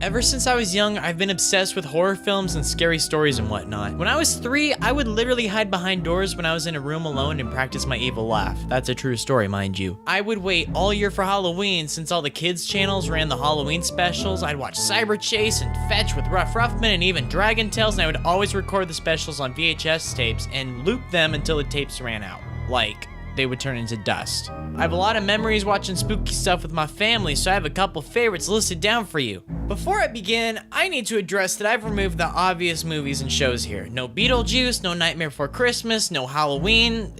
Ever since I was young, I've been obsessed with horror films and scary stories and whatnot. When I was 3, I would literally hide behind doors when I was in a room alone and practice my evil laugh. That's a true story, mind you. I would wait all year for Halloween since all the kids' channels ran the Halloween specials. I'd watch Cyber Chase and Fetch with Ruff Ruffman and even Dragon Tales, and I would always record the specials on VHS tapes and loop them until the tapes ran out. Like, they would turn into dust. I have a lot of memories watching spooky stuff with my family, so I have a couple favorites listed down for you. Before I begin, I need to address that I've removed the obvious movies and shows here. No Beetlejuice, no Nightmare Before Christmas, no Halloween.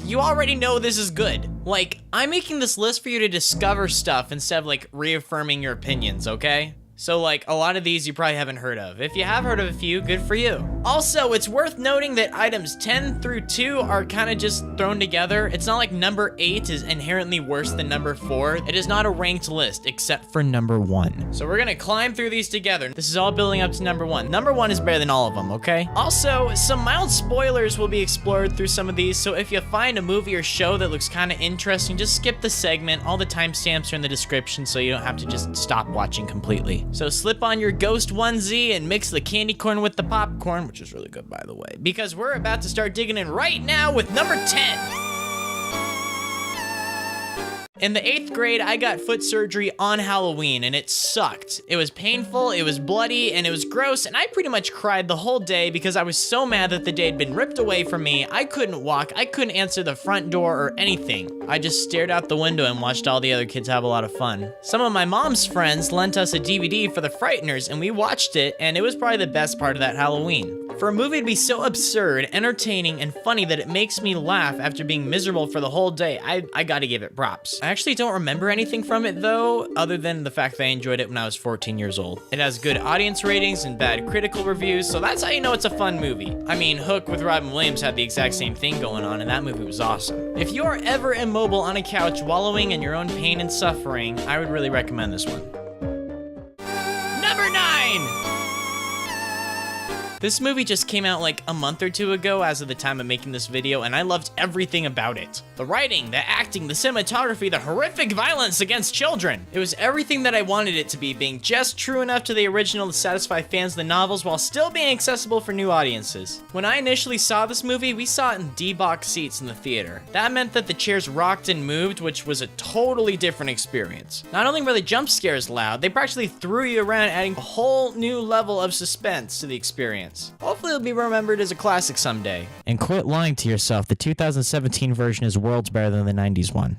You already know this is good. Like, I'm making this list for you to discover stuff instead of like reaffirming your opinions, okay? So like, a lot of these you probably haven't heard of. If you have heard of a few, good for you. Also, it's worth noting that items 10 through 2 are kind of just thrown together. It's not like number 8 is inherently worse than number 4. It is not a ranked list, except for number 1. So we're gonna climb through these together. This is all building up to number 1. Number 1 is better than all of them, okay? Also, some mild spoilers will be explored through some of these, so if you find a movie or show that looks kind of interesting, just skip the segment. All the timestamps are in the description, so you don't have to just stop watching completely. So slip on your ghost onesie and mix the candy corn with the popcorn, which is really good, by the way, because we're about to start digging in right now with number 10. In the 8th grade, I got foot surgery on Halloween, and it sucked. It was painful, it was bloody, and it was gross, and I pretty much cried the whole day because I was so mad that the day had been ripped away from me. I couldn't walk, I couldn't answer the front door or anything. I just stared out the window and watched all the other kids have a lot of fun. Some of my mom's friends lent us a DVD for The Frighteners, and we watched it, and it was probably the best part of that Halloween. For a movie to be so absurd, entertaining, and funny that it makes me laugh after being miserable for the whole day, I gotta give it props. I actually don't remember anything from it though, other than the fact that I enjoyed it when I was 14 years old. It has good audience ratings and bad critical reviews, so that's how you know it's a fun movie. I mean, Hook with Robin Williams had the exact same thing going on, and that movie was awesome. If you are ever immobile on a couch wallowing in your own pain and suffering, I would really recommend this one. Number 9! This movie just came out like a month or 2 ago as of the time of making this video, and I loved everything about it. The writing, the acting, the cinematography, the horrific violence against children. It was everything that I wanted it to be, being just true enough to the original to satisfy fans of the novels while still being accessible for new audiences. When I initially saw this movie, we saw it in D-box seats in the theater. That meant that the chairs rocked and moved, which was a totally different experience. Not only were the jump scares loud, they practically threw you around, adding a whole new level of suspense to the experience. Hopefully it'll be remembered as a classic someday. And quit lying to yourself, the 2017 version is worlds better than the 90s one.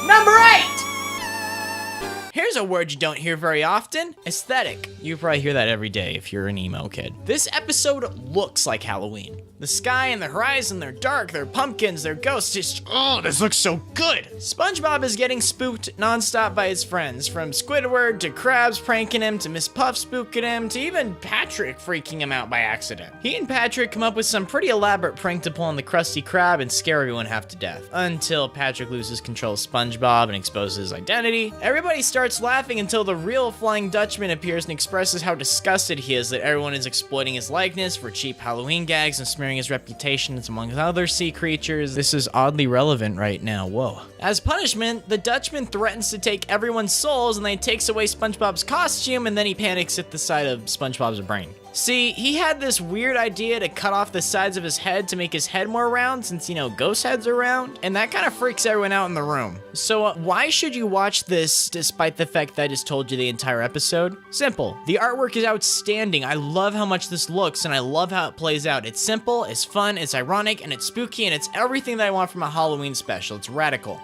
Number 8! Here's a word you don't hear very often, aesthetic. You probably hear that every day if you're an emo kid. This episode looks like Halloween. The sky and the horizon, they're dark, they're pumpkins, they're ghosts, this looks so good. SpongeBob is getting spooked nonstop by his friends, from Squidward to Krabs pranking him, to Miss Puff spooking him, to even Patrick freaking him out by accident. He and Patrick come up with some pretty elaborate prank to pull on the Krusty Krab and scare everyone half to death, until Patrick loses control of SpongeBob and exposes his identity. Everybody starts laughing until the real Flying Dutchman appears and expresses how disgusted he is that everyone is exploiting his likeness for cheap Halloween gags and smearing his reputation among other sea creatures. This is oddly relevant right now, whoa. As punishment, the Dutchman threatens to take everyone's souls and then he takes away SpongeBob's costume and then he panics at the sight of SpongeBob's brain. See, he had this weird idea to cut off the sides of his head to make his head more round since, ghost heads are round, and that kind of freaks everyone out in the room. So why should you watch this despite the fact that I just told you the entire episode? Simple. The artwork is outstanding. I love how much this looks, and I love how it plays out. It's simple, it's fun, it's ironic, and it's spooky, and it's everything that I want from a Halloween special. It's radical.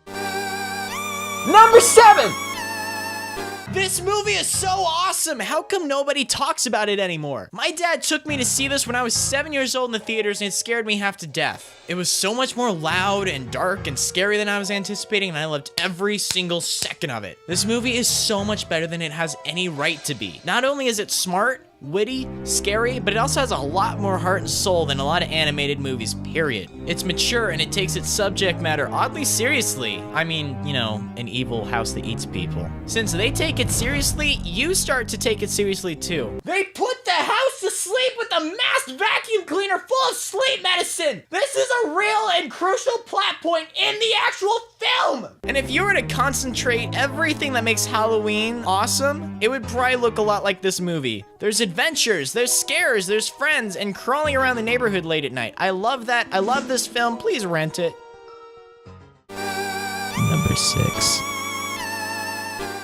Number 7! This movie is so awesome! How come nobody talks about it anymore? My dad took me to see this when I was 7 years old in the theaters and it scared me half to death. It was so much more loud and dark and scary than I was anticipating, and I loved every single second of it. This movie is so much better than it has any right to be. Not only is it smart, witty, scary, but it also has a lot more heart and soul than a lot of animated movies, period. It's mature and it takes its subject matter oddly seriously. I mean, an evil house that eats people. Since they take it seriously, you start to take it seriously too. They put the house sleep with a masked vacuum cleaner full of sleep medicine. This is a real and crucial plot point in the actual film. And if you were to concentrate everything that makes Halloween awesome, it would probably look a lot like this movie. There's adventures, there's scares, there's friends, and crawling around the neighborhood late at night. I love that. I love this film. Please rent it. Number 6.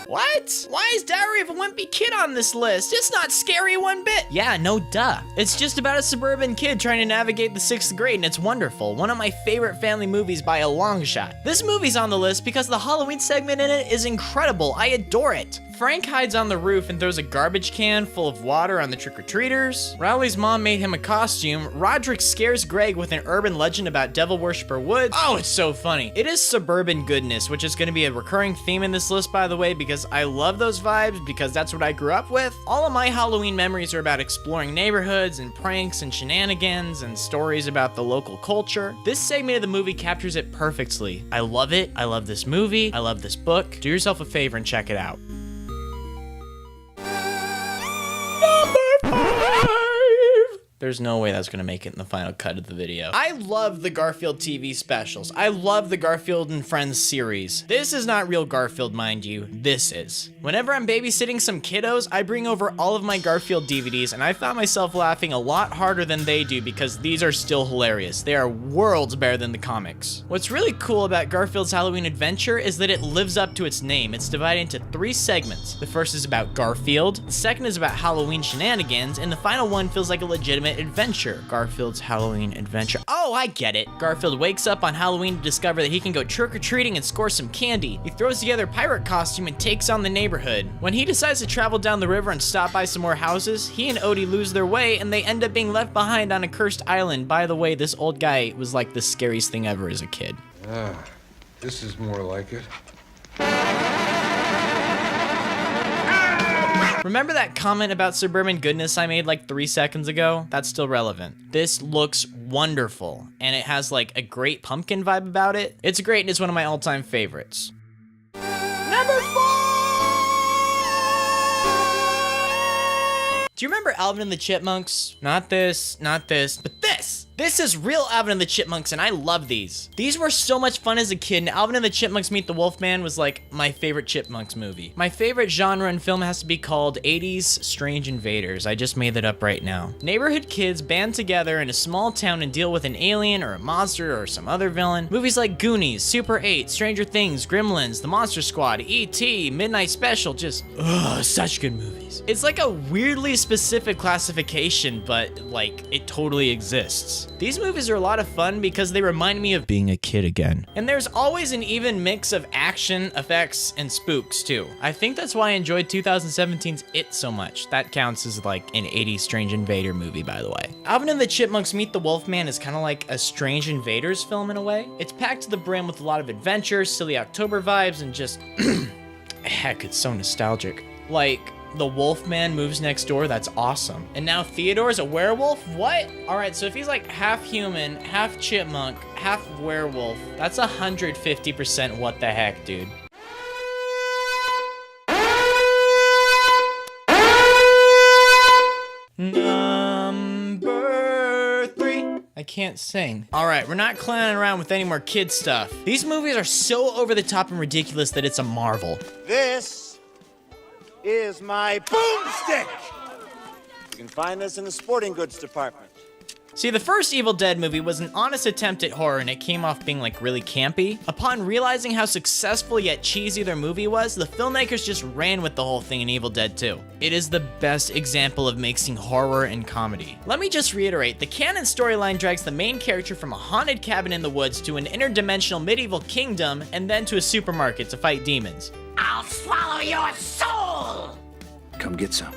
What? Why is Diary of a Wimpy Kid on this list? It's not scary one bit. Yeah, no duh. It's just about a suburban kid trying to navigate the 6th grade, and it's wonderful. One of my favorite family movies by a long shot. This movie's on the list because the Halloween segment in it is incredible. I adore it. Frank hides on the roof and throws a garbage can full of water on the trick-or-treaters. Rowley's mom made him a costume. Roderick scares Greg with an urban legend about Devil Worshipper Woods. Oh, it's so funny. It is suburban goodness, which is going to be a recurring theme in this list, by the way, because I love those vibes because that's what I grew up with. All of my Halloween memories are about exploring neighborhoods and pranks and shenanigans and stories about the local culture. This segment of the movie captures it perfectly. I love it. I love this movie. I love this book. Do yourself a favor and check it out. There's no way that's gonna make it in the final cut of the video. I love the Garfield TV specials. I love the Garfield and Friends series. This is not real Garfield, mind you. This is. Whenever I'm babysitting some kiddos, I bring over all of my Garfield DVDs, and I found myself laughing a lot harder than they do because these are still hilarious. They are worlds better than the comics. What's really cool about Garfield's Halloween Adventure is that it lives up to its name. It's divided into 3 segments. The first is about Garfield, the second is about Halloween shenanigans, and the final one feels like a legitimate adventure. Garfield's Halloween Adventure. Oh, I get it. Garfield wakes up on Halloween to discover that he can go trick-or-treating and score some candy. He throws together a pirate costume and takes on the neighborhood. When he decides to travel down the river and stop by some more houses, he and Odie lose their way and they end up being left behind on a cursed island. By the way, this old guy was like the scariest thing ever as a kid. Ah, this is more like it. Remember that comment about suburban goodness I made like 3 seconds ago? That's still relevant. This looks wonderful, and it has like a great pumpkin vibe about it. It's great, and it's one of my all-time favorites. Number 4! Do you remember Alvin and the Chipmunks? Not this, but this! This is real Alvin and the Chipmunks, and I love these. These were so much fun as a kid, and Alvin and the Chipmunks Meet the Wolfman was like my favorite Chipmunks movie. My favorite genre in film has to be called 80s Strange Invaders. I just made that up right now. Neighborhood kids band together in a small town and deal with an alien or a monster or some other villain. Movies like Goonies, Super 8, Stranger Things, Gremlins, The Monster Squad, E.T., Midnight Special, just, such good movies. It's like a weirdly specific classification, but like, it totally exists. These movies are a lot of fun because they remind me of being a kid again. And there's always an even mix of action, effects, and spooks too. I think that's why I enjoyed 2017's It so much. That counts as like an 80s Strange Invader movie, by the way. Alvin and the Chipmunks Meet the Wolfman is kind of like a Strange Invaders film in a way. It's packed to the brim with a lot of adventure, silly October vibes, and just, heck, it's so nostalgic. Like, the Wolfman moves next door, that's awesome. And now Theodore's a werewolf? What? Alright, so if he's like half human, half chipmunk, half werewolf, that's 150% what the heck, dude. Number 3. I can't sing. Alright, we're not clowning around with any more kid stuff. These movies are so over the top and ridiculous that it's a marvel. This is my boomstick. You can find this in the sporting goods department. See, the first Evil Dead movie was an honest attempt at horror, and it came off being like really campy. Upon realizing how successful yet cheesy their movie was, the filmmakers just ran with the whole thing in Evil Dead 2. It is the best example of mixing horror and comedy. Let me just reiterate, the canon storyline drags the main character from a haunted cabin in the woods to an interdimensional medieval kingdom, and then to a supermarket to fight demons. I'll swallow your soul! Come get some.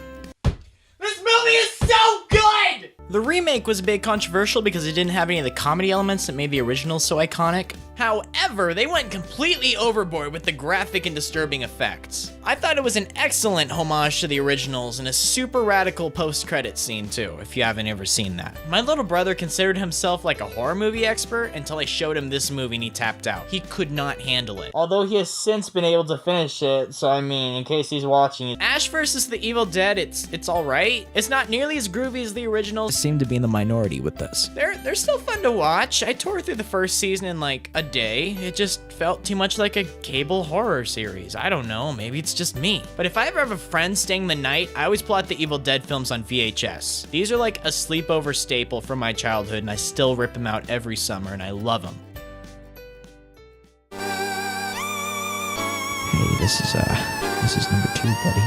This movie is so good! The remake was a bit controversial because it didn't have any of the comedy elements that made the original so iconic. However, they went completely overboard with the graphic and disturbing effects. I thought it was an excellent homage to the originals and a super radical post-credit scene too, if you haven't ever seen that. My little brother considered himself like a horror movie expert until I showed him this movie and he tapped out. He could not handle it. Although he has since been able to finish it, so I mean, in case he's watching. Ash vs. the Evil Dead, it's alright. It's not nearly as groovy as the originals. Seem to be in the minority with this. They're still fun to watch. I tore through the first season in like a day. It just felt too much like a cable horror series. I don't know, maybe it's just me. But if I ever have a friend staying the night, I always pull out the Evil Dead films on VHS. These are like a sleepover staple from my childhood, and I still rip them out every summer, and I love them. Hey, this is number 2, buddy.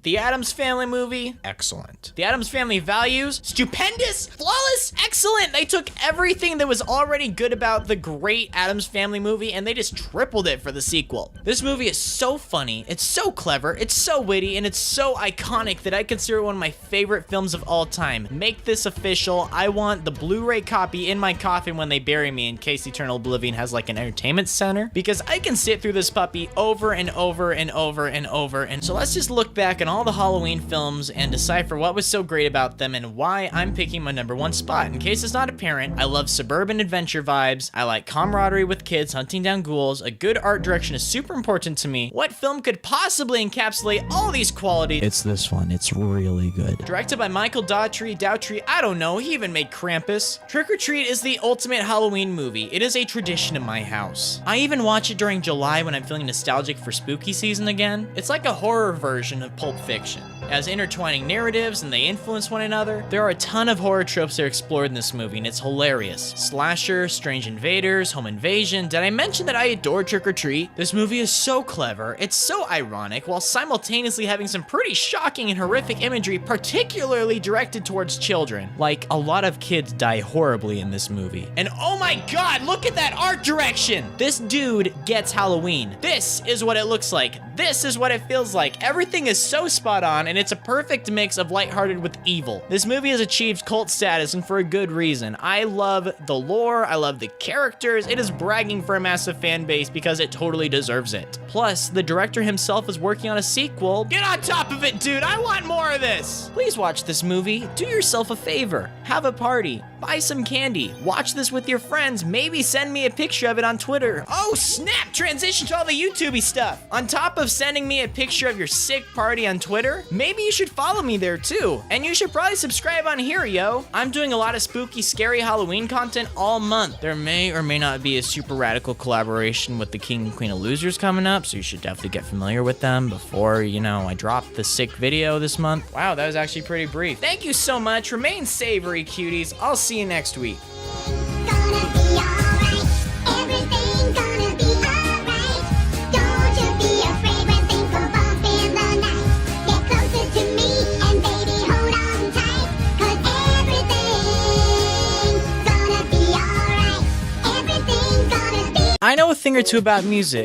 The Addams Family movie, excellent. The Addams Family values, stupendous, flawless, excellent. They took everything that was already good about the great Addams Family movie and they just tripled it for the sequel. This movie is so funny, it's so clever, it's so witty, and it's so iconic that I consider it one of my favorite films of all time. Make this official. I want the Blu-ray copy in my coffin when they bury me in case Eternal Oblivion has like an entertainment center, because I can sit through this puppy over and over and over and over. And so let's just look back on all the Halloween films and decipher what was so great about them and why I'm picking my number 1 spot. In case it's not apparent, I love suburban adventure vibes, I like camaraderie with kids hunting down ghouls, a good art direction is super important to me. What film could possibly encapsulate all these qualities? It's this one, it's really good. Directed by Michael Dowtry, I don't know, he even made Krampus. Trick or Treat is the ultimate Halloween movie. It is a tradition in my house. I even watch it during July when I'm feeling nostalgic for spooky season again. It's like a horror version of Pulp Fiction. It has intertwining narratives and they influence one another. There are a ton of horror tropes that are explored in this movie and it's hilarious. Slasher, strange invaders, home invasion. Did I mention that I adore Trick or Treat? This movie is so clever, it's so ironic, while simultaneously having some pretty shocking and horrific imagery, particularly directed towards children. Like, a lot of kids die horribly in this movie. And oh my god, look at that art direction! This dude gets Halloween. This is what it looks like. This is what it feels like. Everything is so spot on, and it's a perfect mix of lighthearted with evil. This movie has achieved cult status, and for a good reason. I love the lore, I love the characters, it is bragging for a massive fan base because it totally deserves it. Plus, the director himself is working on a sequel. Get on top of it, dude, I want more of this! Please watch this movie, do yourself a favor, have a party, buy some candy, watch this with your friends, maybe send me a picture of it on Twitter. Oh snap, transition to all the YouTubey stuff. On top of sending me a picture of your sick party on Twitter, maybe you should follow me there too. And you should probably subscribe on here, yo. I'm doing a lot of spooky, scary Halloween content all month. There may or may not be a super radical collaboration with the King and Queen of Losers coming up, so you should definitely get familiar with them before, you know, I drop the sick video this month. Wow, that was actually pretty brief. Thank you so much. Remain savory, cuties. I'll see you next week. Gonna be alright. Everything gonna be alright. Don't you be afraid when things go bump in the night. Get closer to me and baby hold on tight. 'Cause everything's gonna be alright. Everything's gonna be I know a thing or two about music.